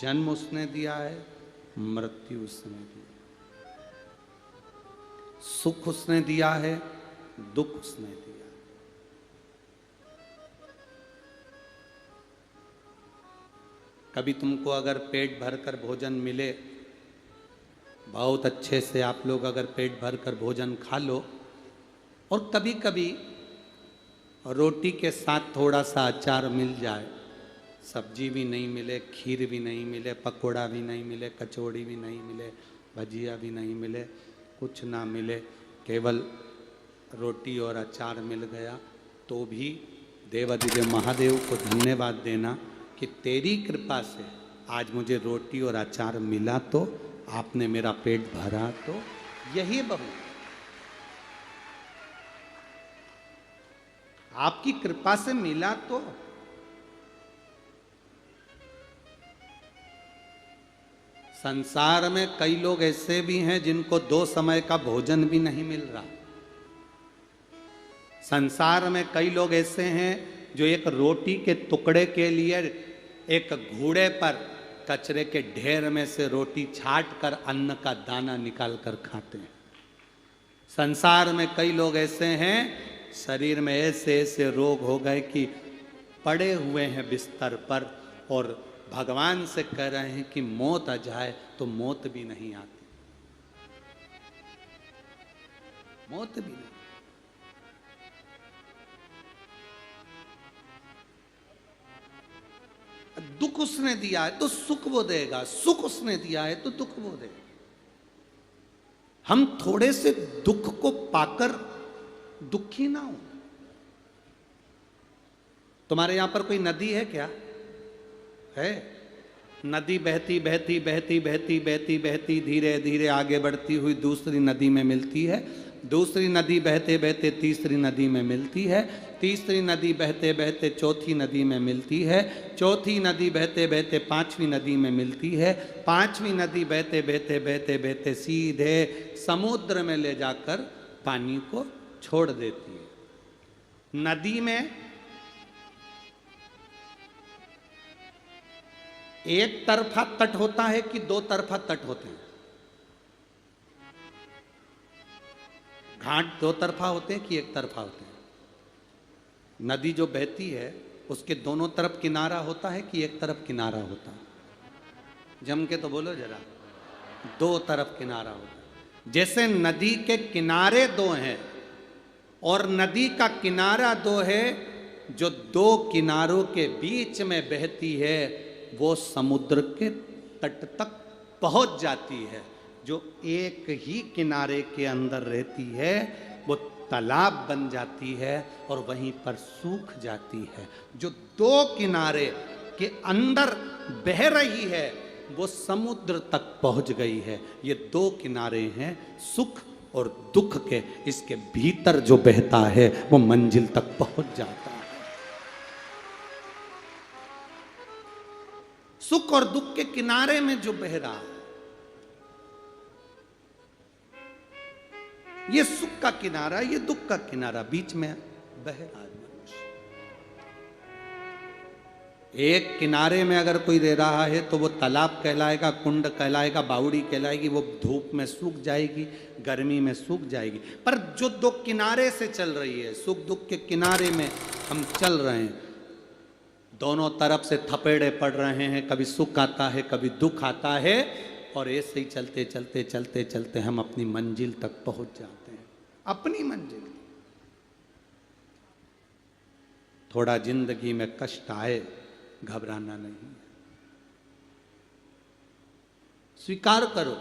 जन्म उसने दिया है, मृत्यु उसने दी, सुख उसने दिया है, दुख उसने दिया। कभी तुमको अगर पेट भरकर भोजन मिले, बहुत अच्छे से आप लोग अगर पेट भरकर भोजन खा लो, और कभी कभी रोटी के साथ थोड़ा सा अचार मिल जाए, सब्जी भी नहीं मिले, खीर भी नहीं मिले, पकोड़ा भी नहीं मिले, कचौड़ी भी नहीं मिले, भजिया भी नहीं मिले, कुछ ना मिले, केवल रोटी और अचार मिल गया, तो भी देवाधिदेव महादेव को धन्यवाद देना कि तेरी कृपा से आज मुझे रोटी और अचार मिला, तो आपने मेरा पेट भरा, तो यही बहुत। आपकी कृपा से मिला तो। संसार में कई लोग ऐसे भी हैं जिनको 2 समय का भोजन भी नहीं मिल रहा। संसार में कई लोग ऐसे हैं जो एक रोटी के टुकड़े के लिए एक घूड़े पर कचरे के ढेर में से रोटी छाट कर अन्न का दाना निकाल कर खाते हैं। संसार में कई लोग ऐसे हैं, शरीर में ऐसे ऐसे रोग हो गए कि पड़े हुए हैं बिस्तर पर और भगवान से कह रहे हैं कि मौत आ जाए, तो मौत भी नहीं आती, मौत भी नहीं। दुख उसने दिया है तो सुख वो देगा, सुख उसने दिया है तो दुख वो देगा। हम थोड़े से दुख को पाकर दुखी ना हो। तुम्हारे यहां पर कोई नदी है क्या? है? नदी बहती बहती बहती बहती बहती बहती धीरे धीरे आगे बढ़ती हुई दूसरी नदी में मिलती है, दूसरी नदी बहते बहते तीसरी नदी में मिलती है, तीसरी नदी बहते बहते चौथी नदी में मिलती है, चौथी नदी बहते बहते पांचवी नदी में मिलती है, पांचवी नदी बहते बहते बहते बहते सीधे समुद्र में ले जाकर पानी को छोड़ देती है। नदी में एक तरफा तट होता है कि 2 तरफा तट होते हैं? घाट 2 तरफा होते हैं कि एक तरफा होते हैं? नदी जो बहती है उसके दोनों तरफ किनारा होता है कि एक तरफ किनारा होता है? जम के तो बोलो जरा। 2 तरफ किनारा होता है। जैसे नदी के किनारे 2 हैं और नदी का किनारा 2 है, जो 2 किनारों के बीच में बहती है वो समुद्र के तट तक पहुंच जाती है। जो एक ही किनारे के अंदर रहती है वो तालाब बन जाती है और वहीं पर सूख जाती है। जो 2 किनारे के अंदर बह रही है वो समुद्र तक पहुंच गई है। ये 2 किनारे हैं सुख और दुख के, इसके भीतर जो बहता है वो मंजिल तक पहुंच जाता है। सुख और दुख के किनारे में जो बह रहा है, ये सुख का किनारा, ये दुख का किनारा, बीच में बह रहा है मनुष्य। एक किनारे में अगर कोई रह रहा है तो वो तालाब कहलाएगा, कुंड कहलाएगा, बावड़ी कहलाएगी, वो धूप में सूख जाएगी, गर्मी में सूख जाएगी। पर जो 2 किनारे से चल रही है, सुख दुख के किनारे में हम चल रहे हैं, दोनों तरफ से थपेड़े पड़ रहे हैं, कभी सुख आता है कभी दुख आता है, और ऐसे ही चलते चलते चलते चलते हम अपनी मंजिल तक पहुंच जाते हैं, अपनी मंजिल। थोड़ा जिंदगी में कष्ट आए, घबराना नहीं, स्वीकार करो